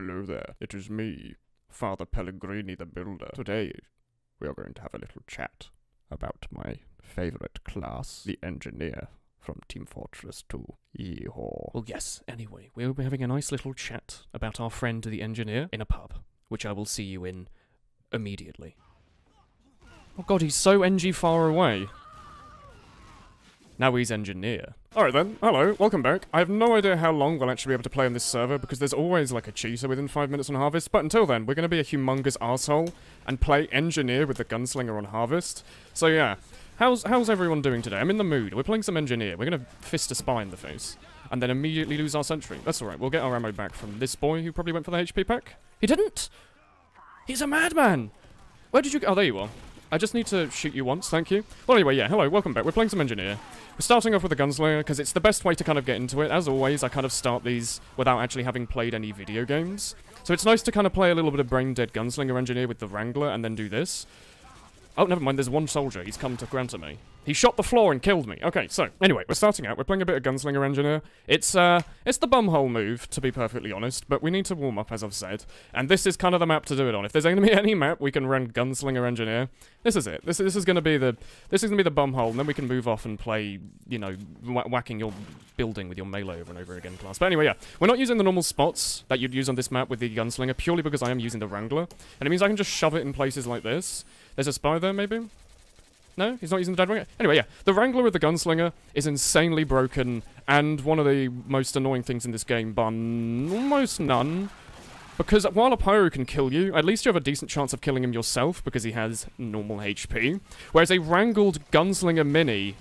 hello there. It is me, Father Pelligrini the Builder. Today, we are going to have a little chat about my favorite class, the Engineer from Team Fortress 2. Yeehaw. Well, yes, anyway, we'll be having a nice little chat about our friend the Engineer in a pub, which I will see you in immediately. Oh god, he's so NG far away. Now he's Engineer. Alright then, hello, welcome back. I have no idea how long we'll actually be able to play on this server, because there's always like a cheater within 5 minutes on Harvest, but until then, we're going to be a humongous arsehole and play Engineer with the Gunslinger on Harvest. So yeah, how's everyone doing today? I'm in the mood. We're playing some Engineer. We're going to fist a spy in the face, and then immediately lose our sentry. That's alright, we'll get our ammo back from this boy who probably went for the HP pack. He didn't! He's a madman! Where did you go? Oh, there you are. I just need to shoot you once, thank you. Well, anyway, yeah, hello, welcome back. We're playing some Engineer. We're starting off with the Gunslinger, because it's the best way to kind of get into it. As always, I kind of start these without actually having played any video games. So it's nice to kind of play a little bit of brain-dead Gunslinger Engineer with the Wrangler, and then do this. Oh, never mind, there's one soldier. He's come to grant me. He shot the floor and killed me. Okay, so, anyway, we're starting out. We're playing a bit of Gunslinger Engineer. It's the bumhole move, to be perfectly honest, but we need to warm up, as I've said. And this is kind of the map to do it on. If there's going to be any map we can run Gunslinger Engineer, this is it. This is going to be the bumhole, and then we can move off and play, you know, whacking your building with your melee over and over again class. But anyway, yeah, we're not using the normal spots that you'd use on this map with the Gunslinger, purely because I am using the Wrangler. And it means I can just shove it in places like this. There's a spy there, maybe? No? He's not using the dead Wrangler? Anyway, yeah. The Wrangler with the Gunslinger is insanely broken, and one of the most annoying things in this game, bar almost none. Because while a pyro can kill you, at least you have a decent chance of killing him yourself, because he has normal HP. Whereas a wrangled Gunslinger Mini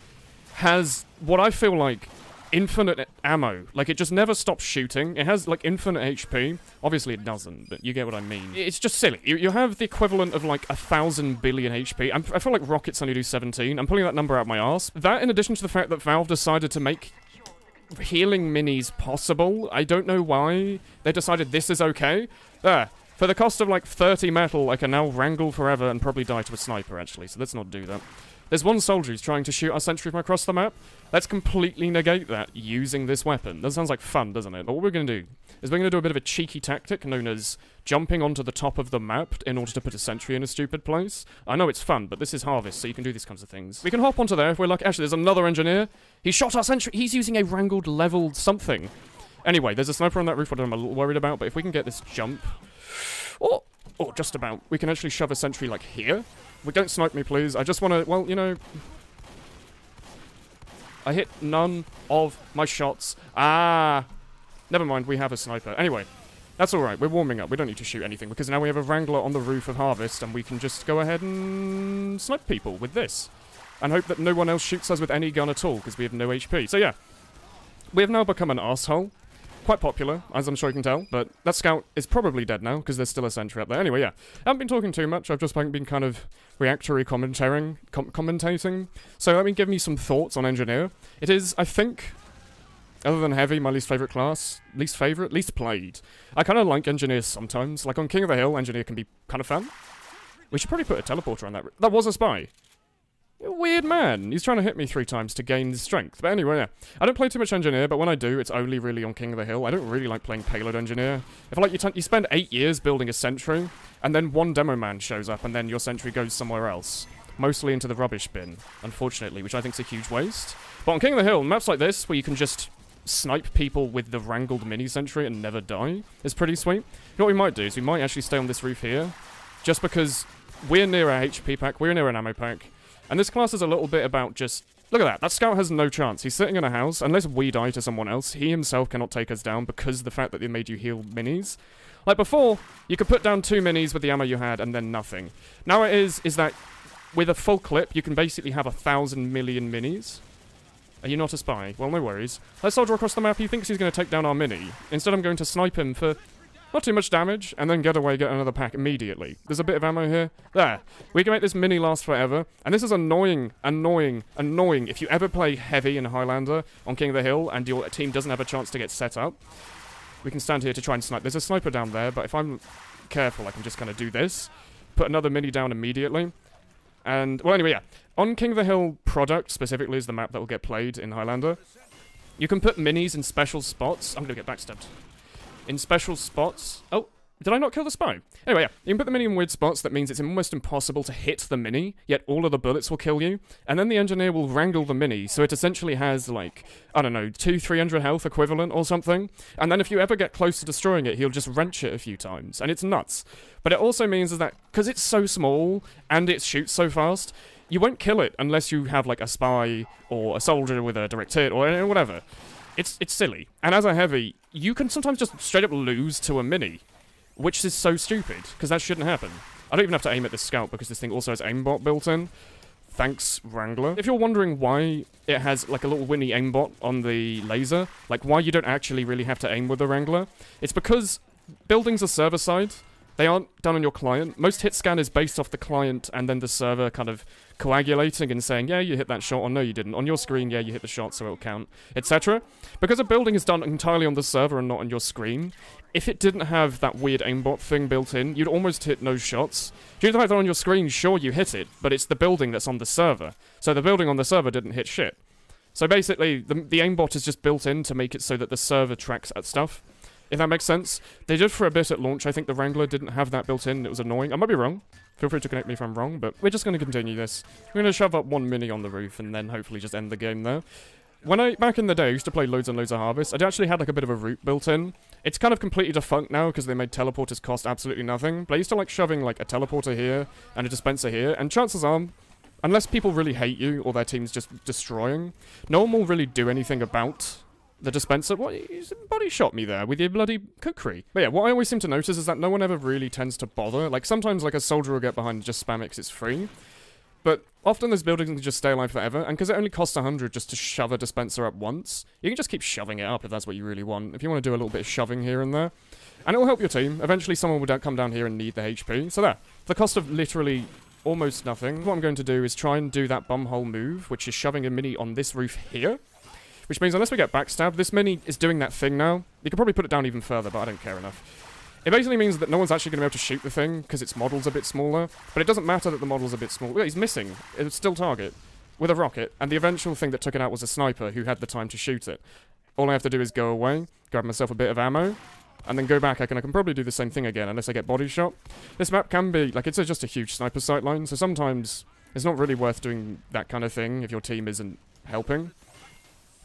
has what I feel like infinite ammo. Like, it just never stops shooting. It has, like, infinite HP. Obviously it doesn't, but you get what I mean. It's just silly. You have the equivalent of, like, 1,000 billion HP. I feel like rockets only do 17. I'm pulling that number out my arse. That, in addition to the fact that Valve decided to make healing minis possible. I don't know why they decided this is okay. There. For the cost of, like, 30 metal, I can now wrangle forever and probably die to a sniper, actually. So let's not do that. There's one soldier who's trying to shoot our sentry from across the map. Let's completely negate that using this weapon. That sounds like fun, doesn't it? But what we're going to do is we're going to do a bit of a cheeky tactic known as jumping onto the top of the map in order to put a sentry in a stupid place. I know it's fun, but this is Harvest, so you can do these kinds of things. We can hop onto there if we're lucky. Actually, there's another Engineer. He shot our sentry. He's using a wrangled leveled something. Anyway, there's a sniper on that roof, what I'm a little worried about, but if we can get this jump... Oh, just about. We can actually shove a sentry, like, here. We don't snipe me, please. I just want to, well, you know... I hit none of my shots. Ah! Never mind, we have a sniper. Anyway, that's alright. We're warming up. We don't need to shoot anything, because now we have a Wrangler on the roof of Harvest, and we can just go ahead and snipe people with this. And hope that no one else shoots us with any gun at all, because we have no HP. So yeah, we have now become an arsehole. Quite popular, as I'm sure you can tell, but that scout is probably dead now, because there's still a sentry up there. Anyway, yeah, I haven't been talking too much, I've just been kind of reactory commentating, so let me give me some thoughts on Engineer. It is, I think, other than Heavy, my least favourite class, least played. I kind of like Engineers sometimes, like on King of the Hill, Engineer can be kind of fun. We should probably put a teleporter on that. That was a spy. Weird man. He's trying to hit me 3 times to gain strength. But anyway, yeah. I don't play too much Engineer, but when I do, it's only really on King of the Hill. I don't really like playing Payload Engineer. I feel like you spend 8 years building a sentry, and then one demo man shows up, and then your sentry goes somewhere else. Mostly into the rubbish bin, unfortunately, which I think is a huge waste. But on King of the Hill, maps like this, where you can just snipe people with the wrangled mini sentry and never die, is pretty sweet. You know what we might do is we might actually stay on this roof here, just because we're near a HP pack, we're near an ammo pack. And this class is a little bit about just... Look at that. That scout has no chance. He's sitting in a house. Unless we die to someone else, he himself cannot take us down because of the fact that they made you heal minis. Like before, you could put down 2 minis with the ammo you had and then nothing. Now it is that with a full clip, you can basically have 1,000 million minis. Are you not a spy? Well, no worries. That soldier across the map, he thinks he's going to take down our mini. Instead, I'm going to snipe him for... not too much damage, and then get away, get another pack immediately. There's a bit of ammo here. There. We can make this mini last forever. And this is annoying if you ever play Heavy in Highlander on King of the Hill and your team doesn't have a chance to get set up. We can stand here to try and snipe. There's a sniper down there, but if I'm careful, I can just kind of do this. Put another mini down immediately. And, well, anyway, yeah. On King of the Hill product, specifically, is the map that will get played in Highlander. You can put minis in special spots. I'm going to get backstabbed. in special spots. Oh, did I not kill the spy? Anyway, yeah, you can put the mini in weird spots. That means it's almost impossible to hit the mini, yet all of the bullets will kill you. And then the engineer will wrangle the mini, so it essentially has, like, I don't know, 200-300 health equivalent or something. And then if you ever get close to destroying it, he'll just wrench it a few times. And it's nuts. But it also means is that, because it's so small, and it shoots so fast, you won't kill it unless you have, like, a spy, or a soldier with a direct hit, or whatever. It's silly. And as a heavy, you can sometimes just straight up lose to a mini. Which is so stupid, because that shouldn't happen. I don't even have to aim at this scout, because this thing also has aimbot built in. Thanks, Wrangler. If you're wondering why it has, like, a little Winnie aimbot on the laser, like, why you don't actually really have to aim with the Wrangler, it's because buildings are server-side. They aren't done on your client. Most hit scan is based off the client and then the server kind of coagulating and saying, yeah, you hit that shot, or no, you didn't. On your screen, yeah, you hit the shot, so it'll count, etc. Because a building is done entirely on the server and not on your screen, if it didn't have that weird aimbot thing built in, you'd almost hit no shots. Due to the fact that on your screen, sure, you hit it, but it's the building that's on the server. So the building on the server didn't hit shit. So basically, the aimbot is just built in to make it so that the server tracks at stuff. If that makes sense. They did for a bit at launch. I think the Wrangler didn't have that built in. It was annoying. I might be wrong. Feel free to correct me if I'm wrong, but we're just going to continue this. We're going to shove up one mini on the roof and then hopefully just end the game there. Back in the day, I used to play loads and loads of Harvest. I actually had like a bit of a route built in. It's kind of completely defunct now because they made teleporters cost absolutely nothing. But I used to like shoving like a teleporter here and a dispenser here, and chances are, unless people really hate you or their team's just destroying, no one will really do anything about the dispenser. What? You body shot me there with your bloody cookery. But yeah, what I always seem to notice is that no one ever really tends to bother. Like, sometimes, like, a soldier will get behind and just spam it because it's free. But often those buildings can just stay alive forever, and because it only costs 100 just to shove a dispenser up once, you can just keep shoving it up if that's what you really want. If you want to do a little bit of shoving here and there. And it'll help your team. Eventually someone will come down here and need the HP. So there. For the cost of literally almost nothing, what I'm going to do is try and do that bumhole move, which is shoving a mini on this roof here. Which means unless we get backstabbed, this mini is doing that thing now. You can probably put it down even further, but I don't care enough. It basically means that no one's actually going to be able to shoot the thing, because its model's a bit smaller. But it doesn't matter that the model's a bit small. Look, he's missing. It's still target. With a rocket. And the eventual thing that took it out was a sniper who had the time to shoot it. All I have to do is go away, grab myself a bit of ammo, and then go back. I can probably do the same thing again, unless I get body shot. This map can be, like, it's just a huge sniper sight line, so sometimes it's not really worth doing that kind of thing if your team isn't helping.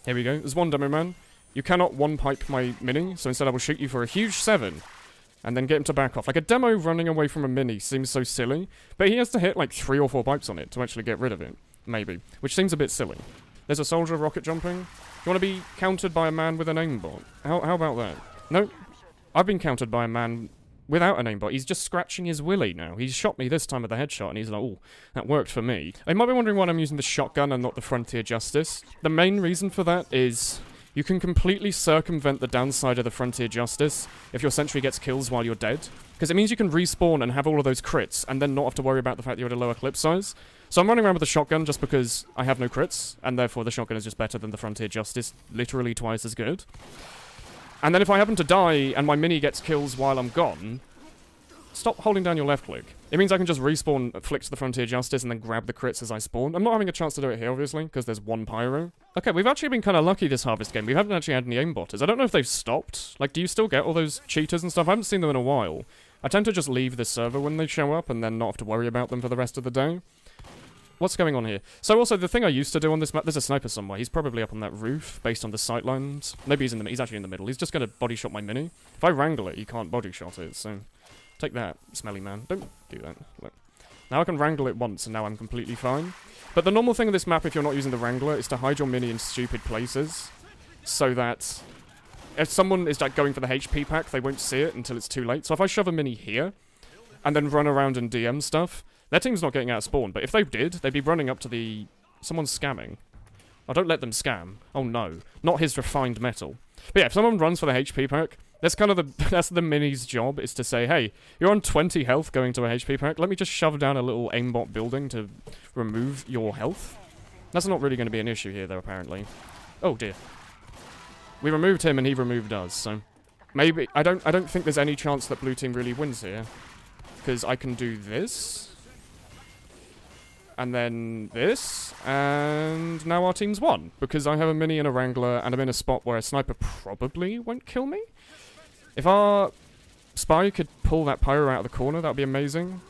Here we go. There's one demo man. You cannot one-pipe my mini, so instead I will shoot you for a huge 7. And then get him to back off. Like, a demo running away from a mini seems so silly, but he has to hit, like, 3 or 4 pipes on it to actually get rid of it. Maybe. Which seems a bit silly. There's a soldier rocket jumping. You want to be countered by a man with an aimbot? How about that? No. I've been countered by a man without an aimbot. He's just scratching his willy now. He's shot me this time with the headshot, and he's like, oh, that worked for me. I might be wondering why I'm using the shotgun and not the Frontier Justice. The main reason for that is you can completely circumvent the downside of the Frontier Justice if your sentry gets kills while you're dead. Because it means you can respawn and have all of those crits, and then not have to worry about the fact that you're at a lower clip size. So I'm running around with the shotgun just because I have no crits, and therefore the shotgun is just better than the Frontier Justice. Literally twice as good. And then if I happen to die and my mini gets kills while I'm gone, stop holding down your left click. It means I can just respawn, flick to the Frontier Justice, and then grab the crits as I spawn. I'm not having a chance to do it here, obviously, because there's one pyro. Okay, we've actually been kind of lucky this Harvest game. We haven't actually had any aimbotters. I don't know if they've stopped. Like, do you still get all those cheaters and stuff? I haven't seen them in a while. I tend to just leave this server when they show up, and then not have to worry about them for the rest of the day. What's going on here? So also, the thing I used to do on this map, there's a sniper somewhere. He's probably up on that roof, based on the sight lines. Maybe he's actually in the middle. He's just going to body shot my mini. If I wrangle it, you can't body shot it, so take that, smelly man. Don't do that. Look. Now I can wrangle it once, and now I'm completely fine. But the normal thing of this map, if you're not using the Wrangler, is to hide your mini in stupid places, so that if someone is like going for the HP pack, they won't see it until it's too late. So if I shove a mini here, and then run around and DM stuff, their team's not getting out of spawn, but if they did, they'd be running up to the... Someone's scamming. Oh, don't let them scam. Oh no. Not his refined metal. But yeah, if someone runs for the HP pack, that's kind of that's the mini's job, is to say, hey, you're on 20 health going to a HP pack, let me just shove down a little aimbot building to remove your health. That's not really going to be an issue here, though, apparently. Oh dear. We removed him and he removed us, so... Maybe... I don't think there's any chance that blue team really wins here. Because I can do this. And then this, and now our team's won, because I have a mini and a Wrangler, and I'm in a spot where a sniper probably won't kill me. If our spy could pull that pyro out of the corner, that would be amazing.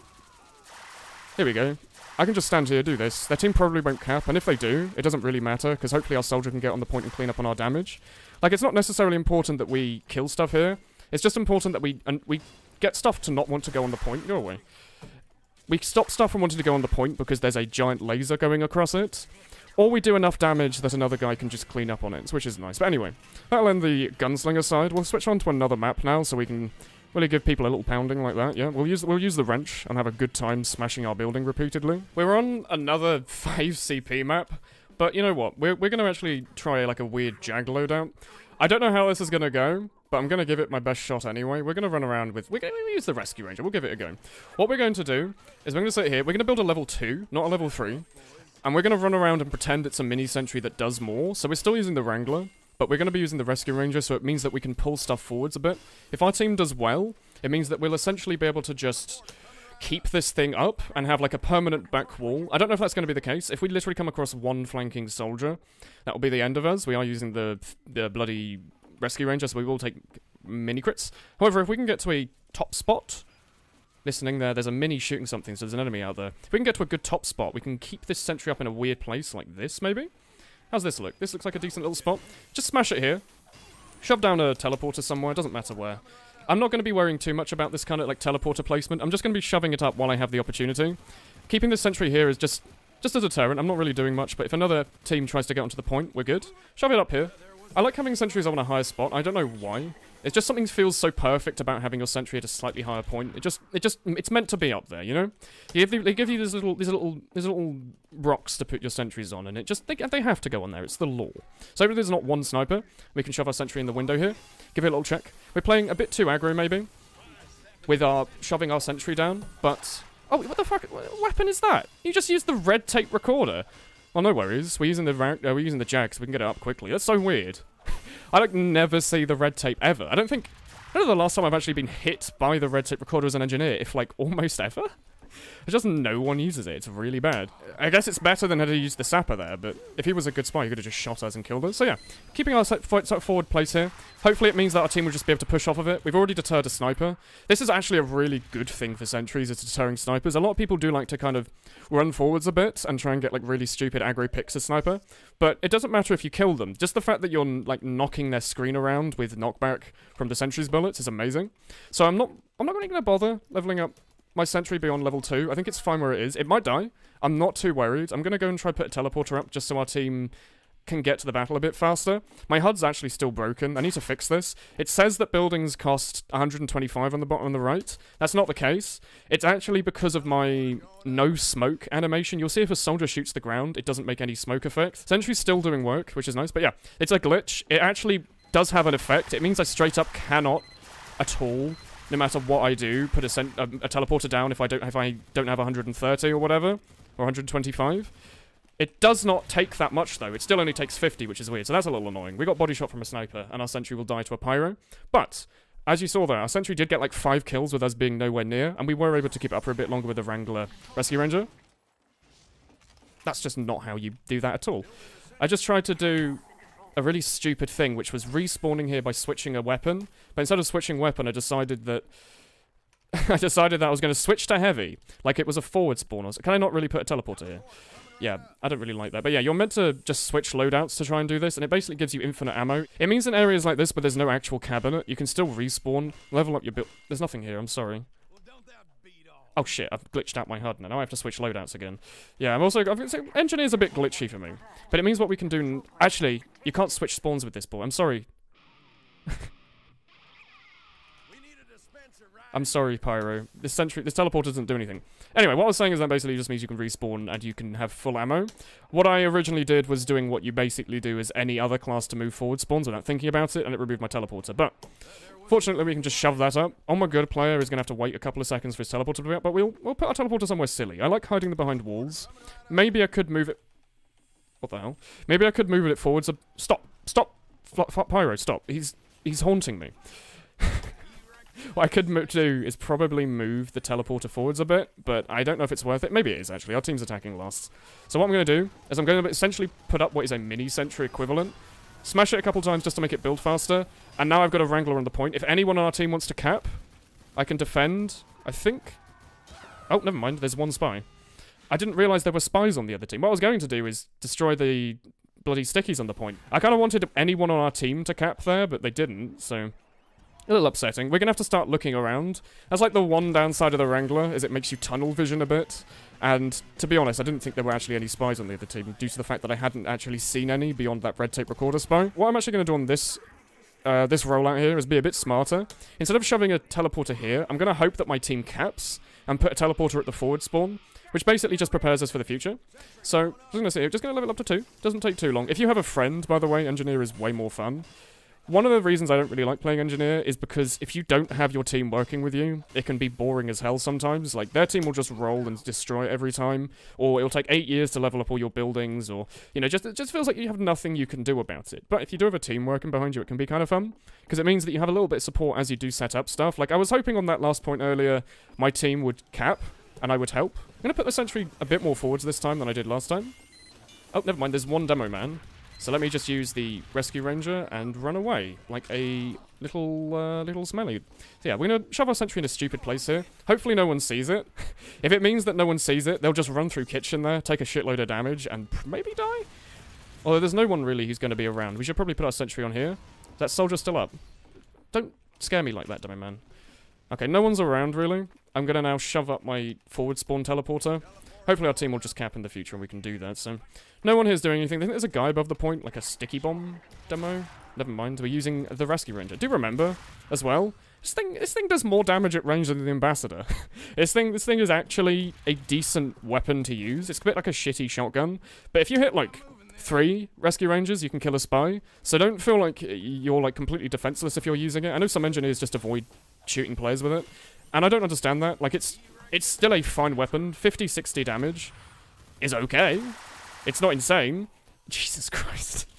Here we go. I can just stand here, do this. Their team probably won't cap, and if they do, it doesn't really matter, because hopefully our soldier can get on the point and clean up on our damage. Like, it's not necessarily important that we kill stuff here. It's just important that we get stuff to not want to go on the point. Go away. We stop stuff from wanting to go on the point because there's a giant laser going across it. Or we do enough damage that another guy can just clean up on it, which is nice. But anyway, that'll end the gunslinger side. We'll switch on to another map now, so we can really give people a little pounding like that, yeah? We'll use the wrench and have a good time smashing our building repeatedly. We're on another 5 CP map, but you know what? We're going to actually try like a weird jag loadout. I don't know how this is going to go, but I'm going to give it my best shot anyway. We're going to run around with... We'll use the rescue ranger. We'll give it a go. What we're going to do is we're going to sit here. We're going to build a level 2, not a level 3. And we're going to run around and pretend it's a mini sentry that does more. So we're still using the wrangler. But we're going to be using the rescue ranger, so it means that we can pull stuff forwards a bit. If our team does well, it means that we'll essentially be able to just keep this thing up and have like a permanent back wall. I don't know if that's going to be the case. If we literally come across one flanking soldier, that will be the end of us. We are using the bloody rescue ranger, so we will take mini crits. However, if we can get to a top spot... Listening there, there's a mini shooting something, so there's an enemy out there. If we can get to a good top spot, we can keep this sentry up in a weird place like this, maybe? How's this look? This looks like a decent little spot. Just smash it here. Shove down a teleporter somewhere, doesn't matter where. I'm not going to be worrying too much about this kind of like teleporter placement. I'm just going to be shoving it up while I have the opportunity. Keeping this sentry here is just a deterrent. I'm not really doing much, but if another team tries to get onto the point, we're good. Shove it up here. I like having sentries on a higher spot. I don't know why. It's just something feels so perfect about having your sentry at a slightly higher point. It's meant to be up there, you know? They give you these little rocks to put your sentries on, and they have to go on there. It's the law. So if there's not one sniper, we can shove our sentry in the window here. Give it a little check. We're playing a bit too aggro, maybe, with our shoving our sentry down. But oh, what the fuck? What weapon is that? You just used the red tape recorder. Well, no worries. We're using the jag, so we can get it up quickly. That's so weird. I like never see the red tape ever. I don't know the last time I've actually been hit by the red tape recorder as an engineer, if like almost ever. It's just no one uses it. It's really bad. I guess it's better than having to use the sapper there, but if he was a good spy, he could have just shot us and killed us. So yeah, keeping our forward place here. Hopefully it means that our team will just be able to push off of it. We've already deterred a sniper. This is actually a really good thing for sentries, is deterring snipers. A lot of people do like to kind of run forwards a bit and try and get like really stupid aggro picks as sniper, but it doesn't matter if you kill them. Just the fact that you're like knocking their screen around with knockback from the sentry's bullets is amazing. So I'm not really going to bother leveling up my sentry beyond level 2. I think it's fine where it is. It might die. I'm not too worried. I'm going to go and try put a teleporter up just so our team can get to the battle a bit faster. My HUD's actually still broken. I need to fix this. It says that buildings cost 125 on the bottom on the right. That's not the case. It's actually because of my no smoke animation. You'll see if a soldier shoots the ground, it doesn't make any smoke effect. Sentry's still doing work, which is nice. But yeah, it's a glitch. It actually does have an effect. It means I straight up cannot at all, no matter what I do, put a teleporter down if I don't have 130 or whatever, or 125. It does not take that much though. It still only takes 50, which is weird. So that's a little annoying. We got body shot from a sniper, and our sentry will die to a pyro. But as you saw there, our sentry did get like 5 kills with us being nowhere near, and we were able to keep it up for a bit longer with the Wrangler Rescue Ranger. That's just not how you do that at all. I just tried to do a really stupid thing, which was respawning here by switching a weapon. But instead of switching weapon, I decided that I was going to switch to heavy, like it was a forward spawn. Can I not really put a teleporter here? Yeah, I don't really like that. But yeah, you're meant to just switch loadouts to try and do this, and it basically gives you infinite ammo. It means in areas like this where there's no actual cabinet, you can still respawn, level up your build. There's nothing here, I'm sorry. Oh shit, I've glitched out my HUD now. Now I have to switch loadouts again. Yeah, engineer's a bit glitchy for me. But it means what we can do... Actually, you can't switch spawns with this ball. I'm sorry. I'm sorry, Pyro. This teleporter doesn't do anything. Anyway, what I was saying is that basically just means you can respawn and you can have full ammo. What I originally did was doing what you basically do as any other class to move forward spawns without thinking about it, and it removed my teleporter. But fortunately, we can just shove that up. Oh my god, player is going to have to wait a couple of seconds for his teleporter to be up, but we'll put our teleporter somewhere silly. I like hiding them behind walls. Maybe I could move it... What the hell? Maybe I could move it forwards. Stop! Stop! Pyro, stop. He's haunting me. What I could do is probably move the teleporter forwards a bit, but I don't know if it's worth it. Maybe it is, actually. Our team's attacking last. So what I'm going to do is I'm going to essentially put up what is a mini-sentry equivalent, smash it a couple times just to make it build faster, And now I've got a Wrangler on the point. If anyone on our team wants to cap, I can defend, I think. Oh, never mind. There's one spy. I didn't realise there were spies on the other team. What I was going to do is destroy the bloody Stickies on the point. I kind of wanted anyone on our team to cap there, but they didn't, so... A little upsetting. We're going to have to start looking around. That's like the one downside of the Wrangler, is it makes you tunnel vision a bit. And, to be honest, I didn't think there were actually any spies on the other team, due to the fact that I hadn't actually seen any beyond that red tape recorder spy. What I'm actually going to do on this rollout here is be a bit smarter. Instead of shoving a teleporter here, I'm going to hope that my team caps and put a teleporter at the forward spawn, which basically just prepares us for the future. So, I was going to say, just going to level up to 2. Doesn't take too long. If you have a friend, by the way, Engineer is way more fun. One of the reasons I don't really like playing Engineer is because if you don't have your team working with you, it can be boring as hell sometimes. Like, their team will just roll and destroy every time, or it'll take 8 years to level up all your buildings, or, you know, it just feels like you have nothing you can do about it. But if you do have a team working behind you, it can be kind of fun, because it means that you have a little bit of support as you do set up stuff. Like, I was hoping on that last point earlier, my team would cap, and I would help. I'm going to put the sentry a bit more forwards this time than I did last time. Oh, never mind, there's one demo man. So let me just use the rescue ranger and run away like a little smelly. So yeah, we're going to shove our sentry in a stupid place here. Hopefully no one sees it. If it means that no one sees it, they'll just run through kitchen there, take a shitload of damage, and maybe die? Although there's no one really who's going to be around. We should probably put our sentry on here. Is that soldier still up? Don't scare me like that, dummy man. Okay, no one's around really. I'm going to now shove up my forward spawn teleporter. Hopefully our team will just cap in the future and we can do that, so... No one here is doing anything. I think there's a guy above the point, like a sticky bomb demo. Never mind, we're using the rescue ranger. Do remember, as well, this thing does more damage at range than the ambassador. This thing is actually a decent weapon to use. It's a bit like a shitty shotgun. But if you hit, like, 3 rescue rangers, you can kill a spy. So don't feel like you're, like, completely defenseless if you're using it. I know some engineers just avoid shooting players with it. And I don't understand that. Like, it's still a fine weapon. 50, 60 damage is okay. It's not insane. Jesus Christ.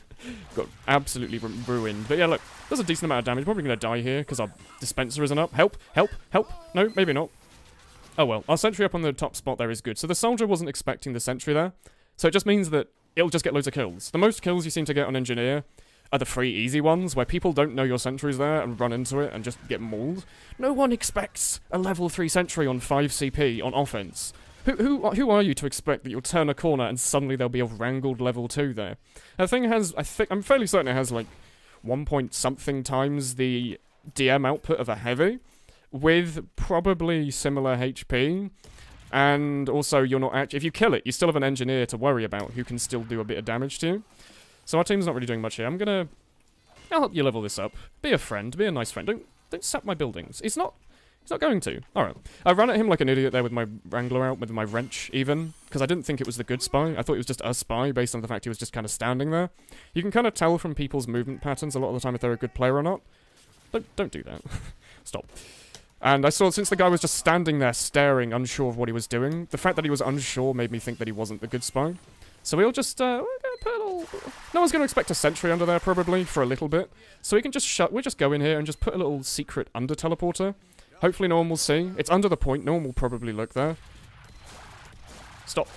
Got absolutely ruined. But yeah, look, there's a decent amount of damage. Probably going to die here because our dispenser isn't up. Help, help, help. No, maybe not. Oh well, our sentry up on the top spot there is good. So the soldier wasn't expecting the sentry there. So it just means that it'll just get loads of kills. The most kills you seem to get on Engineer are the free easy ones, where people don't know your sentry's there and run into it and just get mauled. No one expects a level 3 sentry on 5 CP on offense. Who are you to expect that you'll turn a corner and suddenly there'll be a wrangled level 2 there? The thing has, I'm fairly certain it has like 1 point something times the DM output of a heavy, with probably similar HP, and also you're not actually, if you kill it, you still have an engineer to worry about who can still do a bit of damage to you. So our team's not really doing much here. I'll help you level this up. Be a friend, be a nice friend. Don't sap my buildings. He's not going to. Alright. I ran at him like an idiot there with my Wrangler out, with my wrench even, because I didn't think it was the good spy. I thought it was just a spy based on the fact he was just kind of standing there. You can kind of tell from people's movement patterns a lot of the time if they're a good player or not. Don't do that. Stop. And I saw, since the guy was just standing there staring, unsure of what he was doing, the fact that he was unsure made me think that he wasn't the good spy. So we'll just, we're gonna put a little... No one's gonna expect a sentry under there, probably, for a little bit. So we can just we'll just go in here and just put a little secret under teleporter. Hopefully no one will see. It's under the point, no one will probably look there. Stop.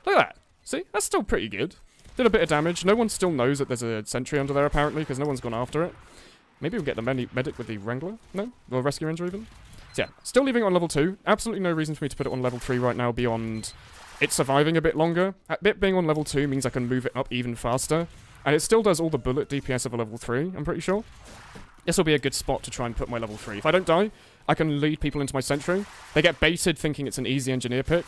Look at that. See? That's still pretty good. Did a bit of damage. No one still knows that there's a sentry under there, apparently, because no one's gone after it. Maybe we'll get the medic with the Wrangler? No? Or rescue ranger, even? So yeah, still leaving it on level 2. Absolutely no reason for me to put it on level 3 right now beyond it surviving a bit longer. It being on level 2 means I can move it up even faster. And it still does all the bullet DPS of a level 3, I'm pretty sure. This will be a good spot to try and put my level 3. If I don't die, I can lead people into my sentry. They get baited thinking it's an easy engineer pick,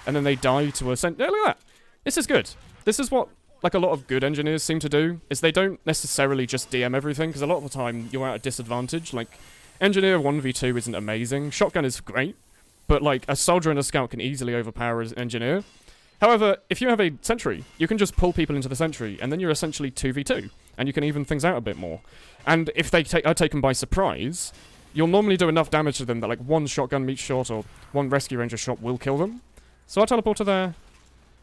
and then they die to a sentry. Look at that! This is good. This is what, like, a lot of good engineers seem to do, is they don't necessarily just DM everything, because a lot of the time you're at a disadvantage. Like, engineer 1v2 isn't amazing. Shotgun is great, but, like, a soldier and a scout can easily overpower an engineer. However, if you have a sentry, you can just pull people into the sentry, and then you're essentially 2v2, and you can even things out a bit more. And if they are taken by surprise, you'll normally do enough damage to them that, like, one shotgun meat shot or one rescue ranger shot will kill them. So our teleporter there,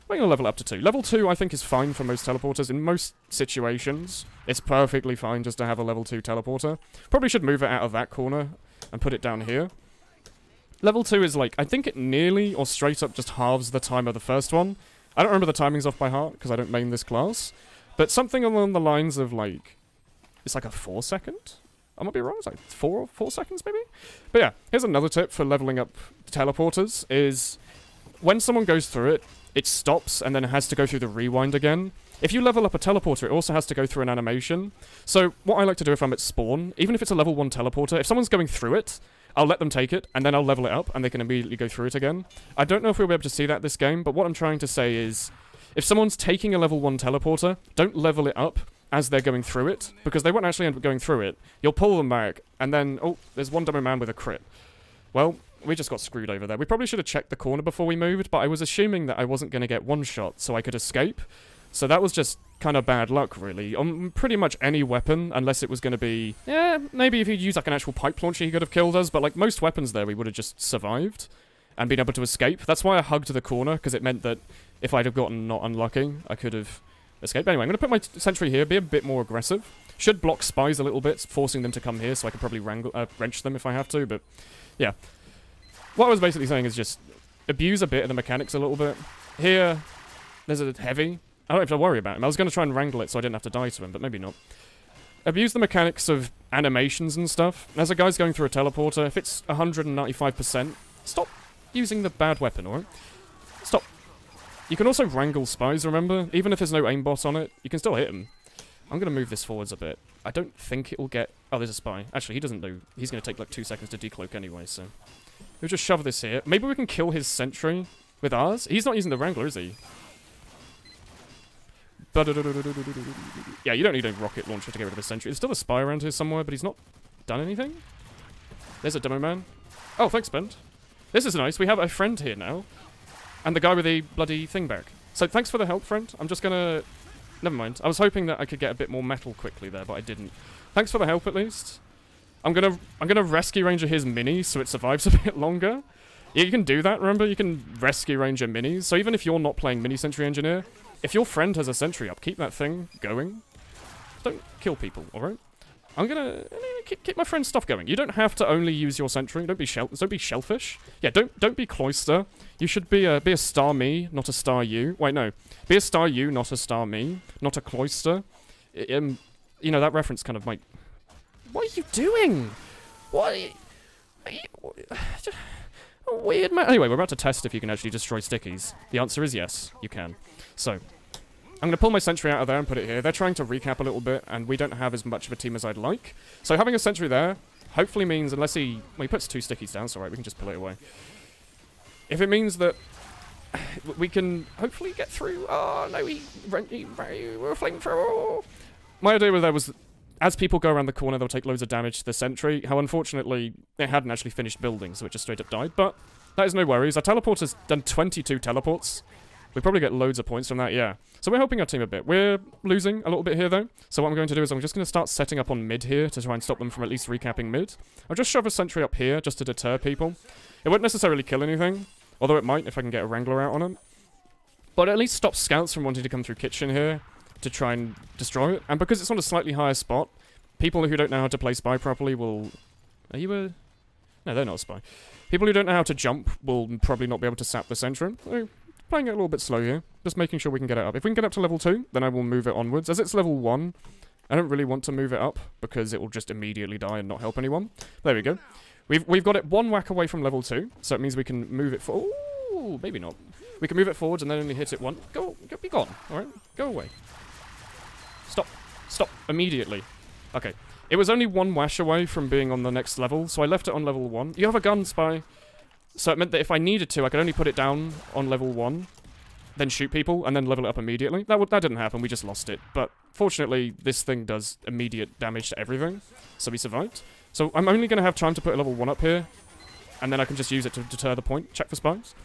we're going to level it up to 2. Level 2, I think, is fine for most teleporters. In most situations, it's perfectly fine just to have a level 2 teleporter. Probably should move it out of that corner and put it down here. Level 2 is, like, I think it nearly or straight up just halves the time of the first one. I don't remember the timings off by heart, because I don't main this class. But something along the lines of, like, it's like a 4 second. I might be wrong. It's like 4 seconds maybe. But yeah, here's another tip for leveling up teleporters: is when someone goes through it, it stops and then it has to go through the rewind again. If you level up a teleporter, it also has to go through an animation. So what I like to do if I'm at spawn, even if it's a level 1 teleporter, if someone's going through it, I'll let them take it, and then I'll level it up, and they can immediately go through it again. I don't know if we'll be able to see that this game, but what I'm trying to say is, if someone's taking a level 1 teleporter, don't level it up as they're going through it, because they won't actually end up going through it. You'll pull them back, and then, oh, there's one demo man with a crit. Well, we just got screwed over there. We probably should have checked the corner before we moved, but I was assuming that I wasn't going to get one shot, so I could escape. So that was just kind of bad luck, really. On pretty much any weapon, unless it was going to be... Yeah, maybe if he'd used like an actual pipe launcher, he could have killed us, but like most weapons there, we would have just survived and been able to escape. That's why I hugged the corner, because it meant that if I'd have gotten not unlucky, I could have escaped. Anyway, I'm going to put my sentry here, be a bit more aggressive. Should block spies a little bit, forcing them to come here, so I could probably wrench them if I have to, but yeah. What I was basically saying is just abuse a bit of the mechanics a little bit. Here, there's a heavy. I don't have to worry about him. I was going to try and wrangle it so I didn't have to die to him, but maybe not. Abuse the mechanics of animations and stuff. As a guy's going through a teleporter, if it's 195%, stop using the bad weapon, alright? Stop. You can also wrangle spies, remember? Even if there's no aimbot on it, you can still hit him. I'm going to move this forwards a bit. I don't think it will get... Oh, there's a spy. Actually, he doesn't know. He's going to take like 2 seconds to decloak anyway, so... We'll just shove this here. Maybe we can kill his sentry with ours? He's not using the wrangler, is he? Yeah, you don't need a rocket launcher to get rid of a sentry. There's still a spy around here somewhere, but he's not done anything. There's a demo man. Oh, thanks, Bent. This is nice. We have a friend here now. And the guy with the bloody thing back. So thanks for the help, friend. I'm just gonna... Never mind. I was hoping that I could get a bit more metal quickly there, but I didn't. Thanks for the help, at least. I'm gonna rescue ranger his mini so it survives a bit longer. Yeah, you can do that, remember? You can rescue ranger minis. So even if you're not playing mini sentry engineer, if your friend has a sentry up, keep that thing going. Don't kill people, alright? I'm gonna keep my friend's stuff going. You don't have to only use your sentry. Don't be shellfish. Yeah, don't be cloister. You should be a star me, not a star you. Wait, no. Be a star you, not a star me. Not a cloister. You know, that reference kind of might... What are you doing? What are you... Weird man. Anyway, we're about to test if you can actually destroy Stickies. The answer is yes, you can. So, I'm going to pull my sentry out of there and put it here. They're trying to recap a little bit, and we don't have as much of a team as I'd like. So having a sentry there hopefully means, unless he... Well, he puts 2 Stickies down, so alright, we can just pull it away. If it means that we can hopefully get through... Oh, no, we're a flamethrower. My idea with that was... As people go around the corner, they'll take loads of damage to the sentry. How unfortunately, it hadn't actually finished building, so it just straight up died. But that is no worries. Our teleporter's done 22 teleports. We probably get loads of points from that, yeah. So we're helping our team a bit. We're losing a little bit here, though. So what I'm going to do is I'm just going to start setting up on mid here to try and stop them from at least recapping mid. I'll just shove a sentry up here just to deter people. It won't necessarily kill anything, although it might if I can get a wrangler out on it. But at least stop scouts from wanting to come through kitchen here to try and destroy it. And because it's on a slightly higher spot, people who don't know how to play spy properly will... Are you a... No, they're not a spy. People who don't know how to jump will probably not be able to sap the sentry. So, playing it a little bit slow here. Just making sure we can get it up. If we can get up to level 2, then I will move it onwards. As it's level 1, I don't really want to move it up, because it will just immediately die and not help anyone. There we go. We've got it 1 whack away from level 2, so it means we can move it for... Ooh, maybe not. We can move it forwards and then only hit it 1. Be gone, alright? Go away. Stop, immediately. Okay, it was only 1 whash away from being on the next level, so I left it on level 1. You have a gun, spy. So it meant that if I needed to, I could only put it down on level 1, then shoot people, and then level it up immediately. That didn't happen, we just lost it. But fortunately, this thing does immediate damage to everything, so we survived. So I'm only going to have time to put a level 1 up here, and then I can just use it to deter the point, check for spies.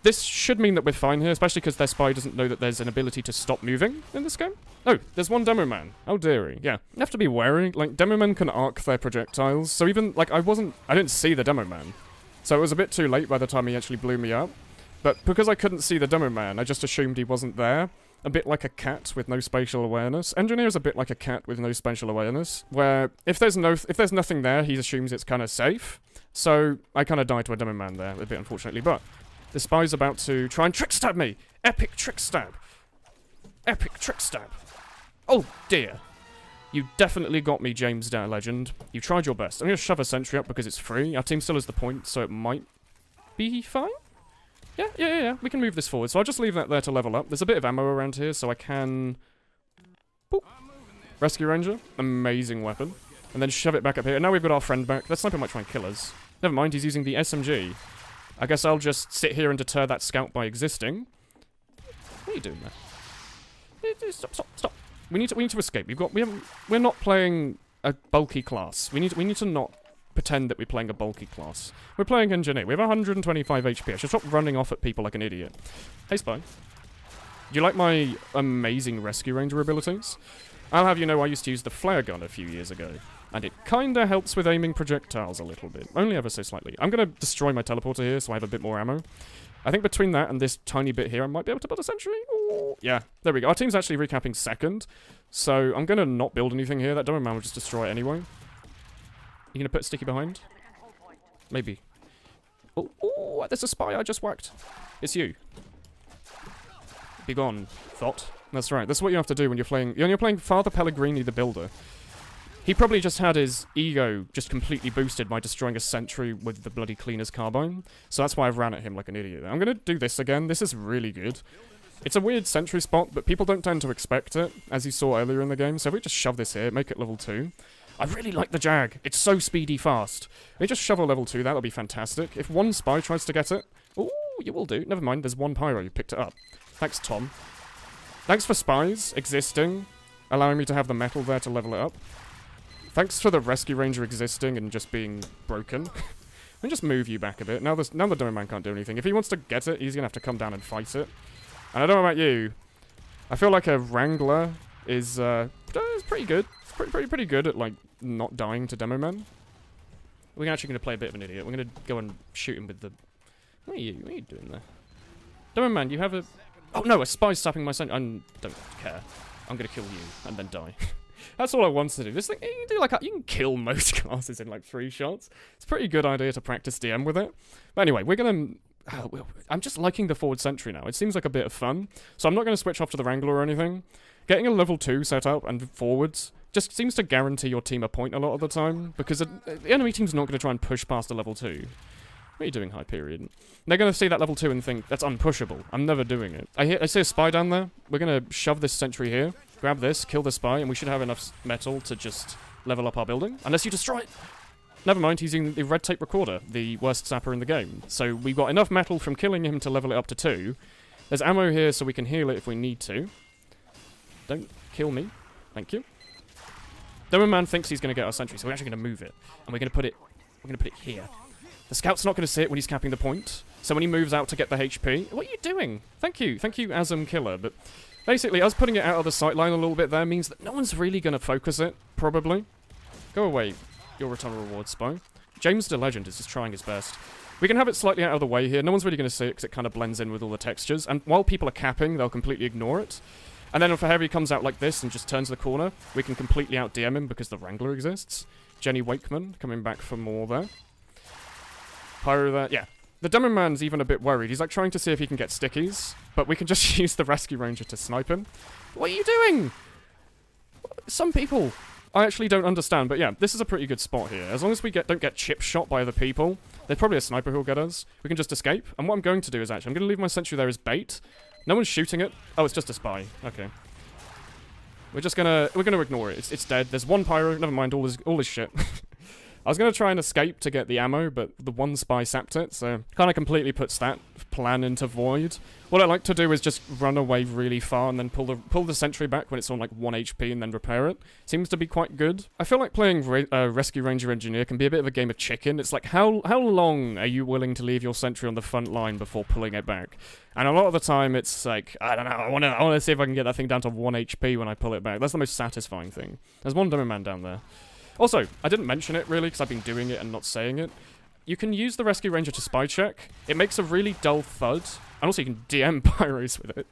This should mean that we're fine here, especially because their spy doesn't know that there's an ability to stop moving in this game. Oh, there's one demo man. How dare he? Yeah. You have to be wary. Like, demo men can arc their projectiles, so even, like, I didn't see the demo man. So it was a bit too late by the time he actually blew me up. But because I couldn't see the demo man, I just assumed he wasn't there. A bit like a cat with no spatial awareness. Engineer's a bit like a cat with no spatial awareness, where if there's nothing there, he assumes it's kind of safe. So I kind of died to a demo man there, a bit unfortunately, but... The spy's about to try and trick stab me! Epic trick stab! Epic trick stab! Oh dear! You definitely got me, James Legend. You tried your best. I'm going to shove a sentry up because it's free. Our team still has the point, so it might be fine. Yeah. We can move this forward. So I'll just leave that there to level up. There's a bit of ammo around here, so I can... Boop. Rescue Ranger. Amazing weapon. And then shove it back up here. And now we've got our friend back. That sniper might try and kill us. Never mind, he's using the SMG. I guess I'll just sit here and deter that scout by existing. What are you doing there? Stop. We need to escape. We're not playing a bulky class. We need to not pretend that we're playing a bulky class. We're playing engineer. We have 125 HP. I should stop running off at people like an idiot. Hey, Spy. Do you like my amazing Rescue Ranger abilities? I'll have you know I used to use the flare gun a few years ago, and it kinda helps with aiming projectiles a little bit. Only ever so slightly. I'm gonna destroy my teleporter here so I have a bit more ammo. I think between that and this tiny bit here, I might be able to build a sentry. Ooh, yeah, there we go. Our team's actually recapping second, so I'm gonna not build anything here. That Domo Man will just destroy it anyway. You gonna put Sticky behind? Maybe. Oh, there's a spy I just whacked. It's you. Be gone, thought. That's right. That's what you have to do when you're playing Father Pelligrini the Builder. He probably just had his ego just completely boosted by destroying a sentry with the bloody cleaner's carbine. So that's why I've ran at him like an idiot. I'm gonna do this again. This is really good. It's a weird sentry spot, but people don't tend to expect it, as you saw earlier in the game. So if we just shove this here, make it level 2. I really like the Jag. It's so speedy fast. If we just shove a level 2, that'll be fantastic. If one spy tries to get it... Ooh, you will do. Never mind, there's one pyro. You picked it up. Thanks, Tom. Thanks for spies existing, allowing me to have the metal there to level it up. Thanks for the Rescue Ranger existing and just being broken. Let me just move you back a bit. Now the Domo Man can't do anything. If he wants to get it, he's going to have to come down and fight it. And I don't know about you. I feel like a Wrangler is pretty good. It's pretty good at, like, not dying to Demo Man. We're actually going to play a bit of an idiot. We're going to go and shoot him with the... What are you doing there? Demo Man, you have a... Oh no, a spy's tapping my sentry. I don't care. I'm going to kill you and then die. That's all I want to do. This thing, you can do like you can kill most classes in like 3 shots. It's a pretty good idea to practice DM with it. But anyway, we're gonna... I'm just liking the forward sentry now. It seems like a bit of fun. So I'm not going to switch off to the Wrangler or anything. Getting a level 2 set up and forwards just seems to guarantee your team a point a lot of the time. Because the enemy team's not going to try and push past a level 2. What are you doing, Hyperion? They're going to see that level 2 and think, that's unpushable. I'm never doing it. I see a spy down there. We're going to shove this sentry here. Grab this, kill the spy, and we should have enough metal to just level up our building. Unless you destroy it! Never mind, he's using the red tape recorder, the worst sapper in the game. So we got enough metal from killing him to level it up to 2. There's ammo here so we can heal it if we need to. Don't kill me. Thank you. Domo Man thinks he's going to get our sentry, so we're actually going to move it. And we're going to put it here. The scout's not going to see it when he's capping the point. So when he moves out to get the HP... What are you doing? Thank you, Asm Killer, but... Basically, us putting it out of the sight line a little bit there means that no one's really going to focus it, probably. Go away, your return reward spy. James the Legend is just trying his best. We can have it slightly out of the way here. No one's really going to see it because it kind of blends in with all the textures. And while people are capping, they'll completely ignore it. And then if a Heavy comes out like this and just turns the corner, we can completely out-DM him because the Wrangler exists. Jenny Wakeman coming back for more there. Pyro there. Yeah. The Demo Man's even a bit worried. He's like trying to see if he can get Stickies, but we can just use the Rescue Ranger to snipe him. What are you doing? Some people I actually don't understand, but yeah, this is a pretty good spot here. As long as we don't get chip shot by other people, there's probably a sniper who'll get us. We can just escape. And what I'm going to do is I'm going to leave my sentry there as bait. No one's shooting it. Oh, it's just a spy. Okay. We're gonna ignore it. It's dead. There's one pyro. Never mind all this shit. I was going to try and escape to get the ammo, but the one spy sapped it, so kind of completely puts that plan into void. What I like to do is just run away really far and then pull the sentry back when it's on like 1 HP and then repair it. Seems to be quite good. I feel like playing Rescue Ranger Engineer can be a bit of a game of chicken. It's like, how long are you willing to leave your sentry on the front line before pulling it back? And a lot of the time it's like, I don't know, I want to see if I can get that thing down to 1 HP when I pull it back. That's the most satisfying thing. There's one Demo Man down there. Also, I didn't mention it really because I've been doing it and not saying it. You can use the Rescue Ranger to spy check. It makes a really dull thud. And also you can DM pyros with it.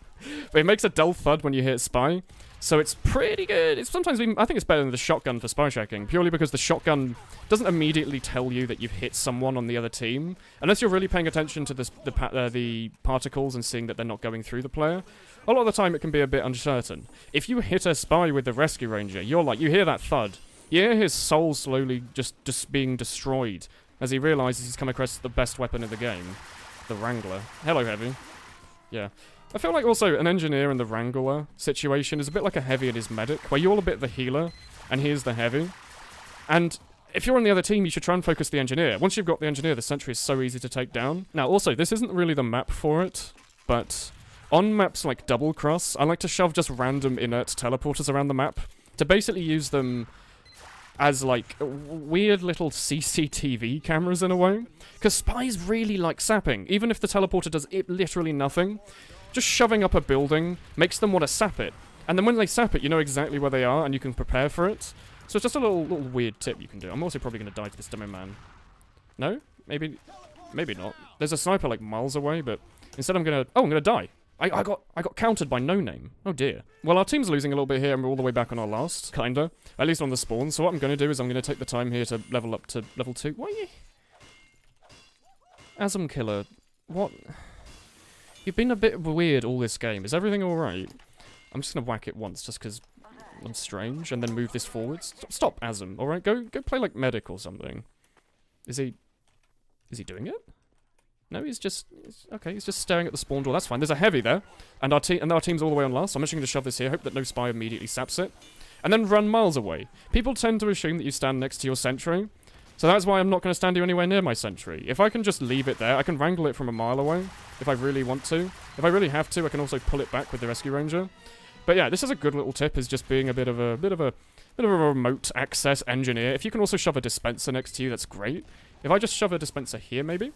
But it makes a dull thud when you hit spy. So it's pretty good. It's sometimes even, I think it's better than the shotgun for spy checking, purely because the shotgun doesn't immediately tell you that you've hit someone on the other team, unless you're really paying attention to the particles and seeing that they're not going through the player. A lot of the time it can be a bit uncertain. If you hit a spy with the rescue ranger, you're like, you hear that thud. You hear his soul slowly just being destroyed as he realizes he's come across the best weapon in the game, the Wrangler. Hello, Heavy. Yeah. I feel like also an engineer and the Wrangler situation is a bit like a Heavy and his medic, where you're a bit the healer, and he's the Heavy. And if you're on the other team, you should try and focus the engineer. Once you've got the engineer, the sentry is so easy to take down. Now, also, this isn't really the map for it, but on maps like Double Cross, I like to shove just random inert teleporters around the map to basically use them as, like, weird little CCTV cameras in a way. Because spies really like sapping, even if the teleporter does literally nothing. Just shoving up a building makes them want to sap it. And then when they sap it, you know exactly where they are, and you can prepare for it. So it's just a little weird tip you can do. I'm also probably going to die to this demo man. No? Maybe not. There's a sniper, like, miles away, but instead I'm going to... Oh, I'm going to die. I got countered by No Name. Oh dear. Well, our team's losing a little bit here, and we're all the way back on our last, kinda. At least on the spawn. So what I'm going to do is I'm going to take the time here to level up to level 2. What are you... Asm Killer. What... You've been a bit weird all this game. Is everything alright? I'm just going to whack it once, just because I'm strange, and then move this forwards. Stop, Asm, alright? Go play, like, medic or something. Is he doing it? No, he's just... Okay, he's just staring at the spawn door. That's fine. There's a Heavy there, and our team's all the way on last. So I'm actually going to shove this here, hope that no spy immediately saps it, and then run miles away. People tend to assume that you stand next to your sentry, so that's why I'm not going to stand you anywhere near my sentry. If I can just leave it there, I can wrangle it from a mile away, if I really want to. If I really have to, I can also pull it back with the rescue ranger. But yeah, this is a good little tip, is just being a bit of a remote access engineer. If you can also shove a dispenser next to you, that's great. If I just shove a dispenser here, maybe?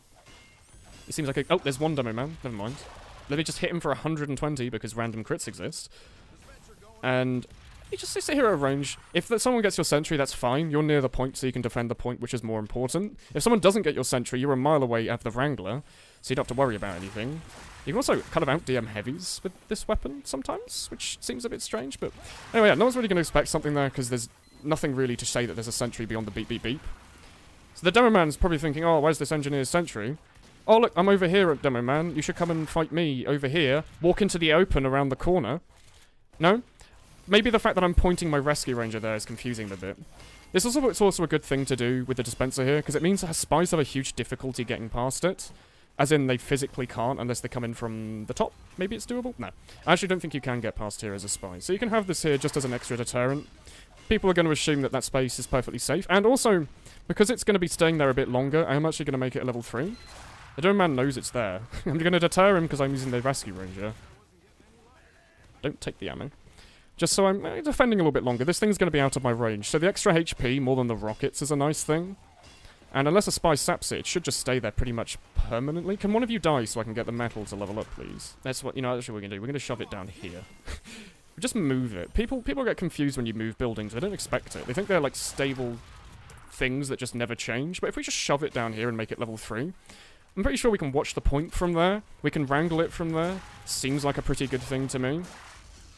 It seems like a... Oh, there's one demo man. Never mind. Let me just hit him for 120 because random crits exist. And you just sit here at range. If someone gets your sentry, that's fine. You're near the point, so you can defend the point, which is more important. If someone doesn't get your sentry, you're a mile away at the Wrangler, so you don't have to worry about anything. You can also kind of out-DM Heavies with this weapon sometimes, which seems a bit strange, but... Anyway, yeah, no one's really going to expect something there, because there's nothing really to say that there's a sentry beyond the beep beep beep. So the demo man's probably thinking, oh, where's this engineer's sentry? Oh, look, I'm over here at Demo Man. You should come and fight me over here. Walk into the open around the corner. No? Maybe the fact that I'm pointing my rescue ranger there is confusing them a bit. It's also a good thing to do with the dispenser here, because it means that spies have a huge difficulty getting past it. As in, they physically can't unless they come in from the top. Maybe it's doable? No. I actually don't think you can get past here as a spy. So you can have this here just as an extra deterrent. People are going to assume that that space is perfectly safe. And also, because it's going to be staying there a bit longer, I am actually going to make it a level 3. The Dome Man knows it's there. I'm going to deter him because I'm using the Rescue Ranger. Don't take the ammo. Just so I'm defending a little bit longer. This thing's going to be out of my range. So the extra HP, more than the rockets, is a nice thing. And unless a spy saps it, it should just stay there pretty much permanently. Can one of you die so I can get the metal to level up, please? That's what, you know, that's what we're going to do. We're going to shove it down here. Just move it. People get confused when you move buildings. They don't expect it. They think they're, like, stable things that just never change. But if we just shove it down here and make it level 3... I'm pretty sure we can watch the point from there. We can wrangle it from there. Seems like a pretty good thing to me.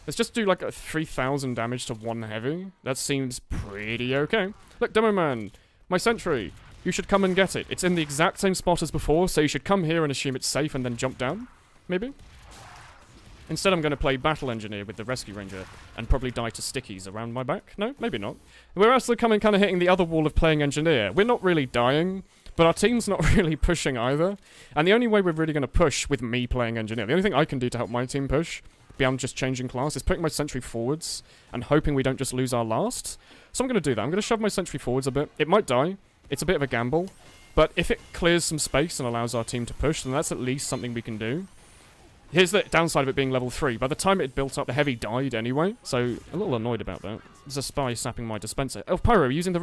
Let's just do like a 3,000 damage to one Heavy. That seems pretty okay. Look, Demo Man, my sentry. You should come and get it. It's in the exact same spot as before, so you should come here and assume it's safe and then jump down. Maybe? Instead, I'm going to play Battle Engineer with the Rescue Ranger and probably die to Stickies around my back. No, maybe not. We're also coming kind of hitting the other wall of playing Engineer. We're not really dying. But our team's not really pushing either. And the only way we're really going to push with me playing Engineer, the only thing I can do to help my team push, beyond just changing class, is putting my sentry forwards and hoping we don't just lose our last. So I'm going to do that. I'm going to shove my sentry forwards a bit. It might die. It's a bit of a gamble. But if it clears some space and allows our team to push, then that's at least something we can do. Here's the downside of it being level 3. By the time it built up, the Heavy died anyway. So, a little annoyed about that. There's a spy sapping my dispenser. Oh, Pyro, using the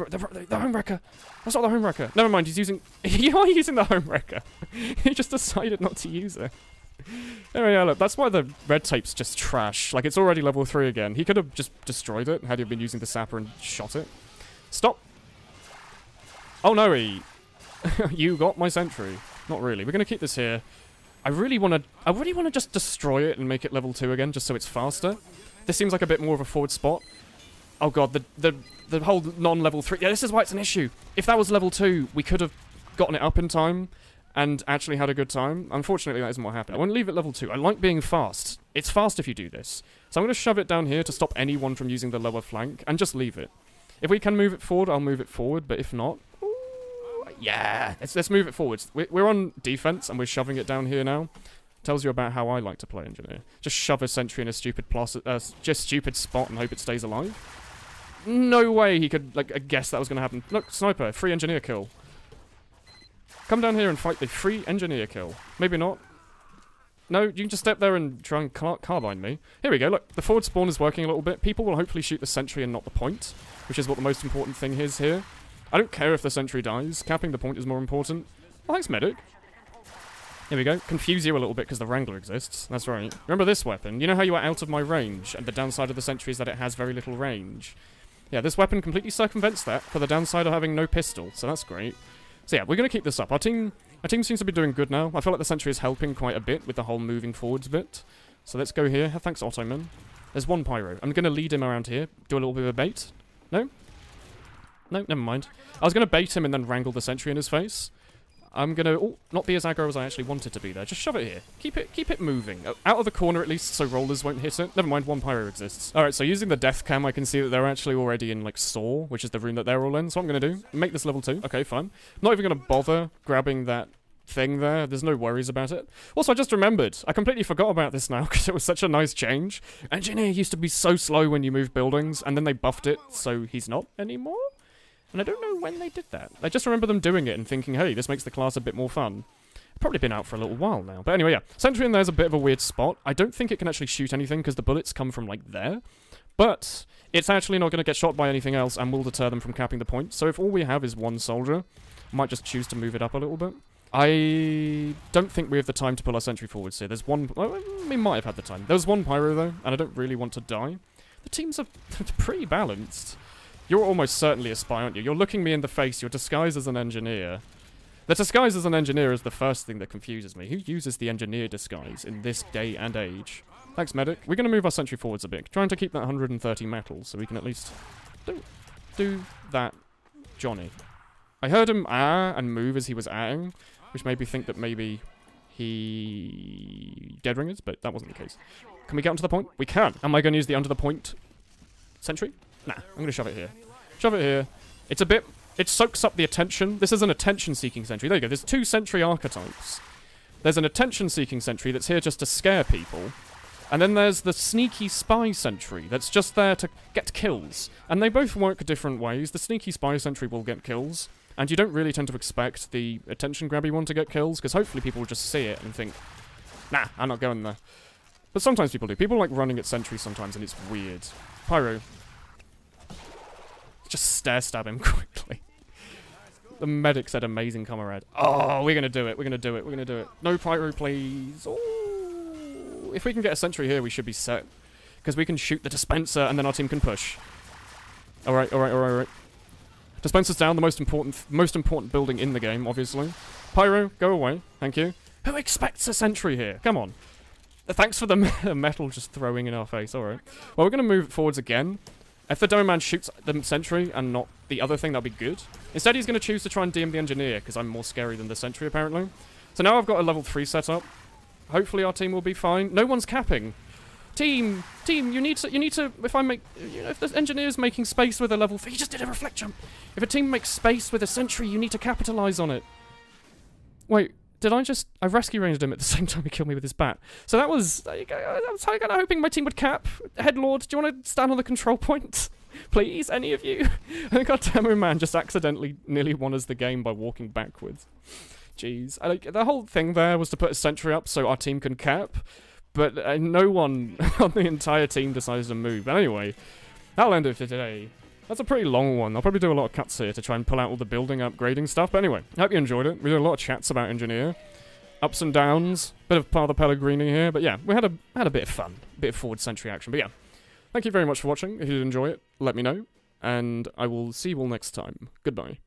home wrecker. That's not the home wrecker. Never mind, he's using... You are using the home wrecker. He just decided not to use it. Anyway, yeah, look, that's why the red tape's just trash. Like, it's already level 3 again. He could have just destroyed it had he been using the sapper and shot it. Stop. Oh, no, You got my sentry. Not really. We're going to keep this here. I really want to just destroy it and make it level 2 again, just so it's faster. This seems like a bit more of a forward spot. Oh god, the whole non-level 3... Yeah, this is why it's an issue. If that was level 2, we could have gotten it up in time and actually had a good time. Unfortunately, that isn't what happened. I want to leave it level 2. I like being fast. It's fast if you do this. So I'm going to shove it down here to stop anyone from using the lower flank and just leave it. If we can move it forward, I'll move it forward, but if not... Ooh, yeah, let's move it forward. We're on defense and we're shoving it down here now. Tells you about how I like to play engineer. Just shove a sentry in a stupid stupid spot and hope it stays alive. No way he could, like, guess that was going to happen. Look, sniper, free engineer kill. Come down here and fight the free engineer kill. Maybe not. No, you can just step there and try and carbine me. Here we go, look, the forward spawn is working a little bit. People will hopefully shoot the sentry and not the point, which is what the most important thing is here. I don't care if the sentry dies. Capping the point is more important. Oh, thanks, medic. Here we go. Confuse you a little bit because the Wrangler exists. That's right. Remember this weapon? You know how you are out of my range, and the downside of the sentry is that it has very little range. Yeah, this weapon completely circumvents that for the downside of having no pistol, so that's great. So yeah, we're going to keep this up. Our team seems to be doing good now. I feel like the sentry is helping quite a bit with the whole moving forwards bit. So let's go here. Thanks, Ottoman. There's one pyro. I'm going to lead him around here. Do a little bit of a bait. No? No, never mind. I was going to bait him and then wrangle the sentry in his face. I'm going to... Oh, not be as aggro as I actually wanted to be there. Just shove it here. Keep it moving. Out of the corner at least so rollers won't hit it. Never mind, one pyro exists. Alright, so using the death cam, I can see that they're actually already in, like, Saw, which is the room that they're all in. So what I'm going to do, make this level 2. Okay, fine. Not even going to bother grabbing that thing there. There's no worries about it. Also, I just remembered. I completely forgot about this now because it was such a nice change. Engineer used to be so slow when you move buildings, and then they buffed it, so he's not anymore? And I don't know when they did that. I just remember them doing it and thinking, hey, this makes the class a bit more fun. Probably been out for a little while now. But anyway, yeah. Sentry in there's a bit of a weird spot. I don't think it can actually shoot anything because the bullets come from, like, there. But it's actually not going to get shot by anything else and will deter them from capping the point. So if all we have is one soldier, I might just choose to move it up a little bit. I don't think we have the time to pull our sentry forwards here. There's one... Well, we might have had the time. There's one pyro, though, and I don't really want to die. The teams are pretty balanced. You're almost certainly a spy, aren't you? You're looking me in the face. You're disguised as an engineer. The disguise as an engineer is the first thing that confuses me. Who uses the engineer disguise in this day and age? Thanks, medic. We're going to move our sentry forwards a bit. Trying to keep that 130 metal so we can at least... Don't do that, Johnny. I heard him and move as he was ahhing, which made me think that maybe he... dead ringers, but that wasn't the case. Can we get onto the point? We can. Am I going to use the under the point sentry? Nah, I'm going to shove it here. Shove it here. It's a bit... It soaks up the attention. This is an attention-seeking sentry. There you go. There's 2 sentry archetypes. There's an attention-seeking sentry that's here just to scare people. And then there's the sneaky spy sentry that's just there to get kills. And they both work different ways. The sneaky spy sentry will get kills. And you don't really tend to expect the attention-grabby one to get kills, because hopefully people will just see it and think, nah, I'm not going there. But sometimes people do. People like running at sentry sometimes, and it's weird. Pyro. Just stare stab him quickly. The medic said amazing comrade. Oh, we're going to do it. We're going to do it. We're going to do it. No pyro, please. Oh, if we can get a sentry here, we should be set. Because we can shoot the dispenser and then our team can push. Alright, alright, alright, alright. Dispenser's down, the most important building in the game, obviously. Pyro, go away. Thank you. Who expects a sentry here? Come on. Thanks for the metal just throwing in our face. Alright. Well, we're going to move it forwards again. If the Dome Man shoots the sentry and not the other thing, that'll be good. Instead, he's going to choose to try and DM the engineer, because I'm more scary than the sentry, apparently. So now I've got a level 3 set up. Hopefully our team will be fine. No one's capping. Team, you need to, if I make, you know, if the engineer's making space with a level 3, he just did a reflect jump. If a team makes space with a sentry, you need to capitalize on it. Wait, I rescue ranged him at the same time he killed me with his bat. So that was, I was kind of hoping my team would cap. Headlord, do you want to stand on the control point? Please, any of you? I got Demo Man just accidentally nearly won us the game by walking backwards. Jeez. The whole thing there was to put a sentry up so our team can cap, but no one on the entire team decided to move. But anyway, that'll end it for today. That's a pretty long one. I'll probably do a lot of cuts here to try and pull out all the building upgrading stuff. But anyway, I hope you enjoyed it. We did a lot of chats about engineer. Ups and downs. Bit of part of the peligrini here. But yeah, we had a bit of fun. A bit of forward sentry action. But yeah, thank you very much for watching. If you did enjoy it, let me know. And I will see you all next time. Goodbye.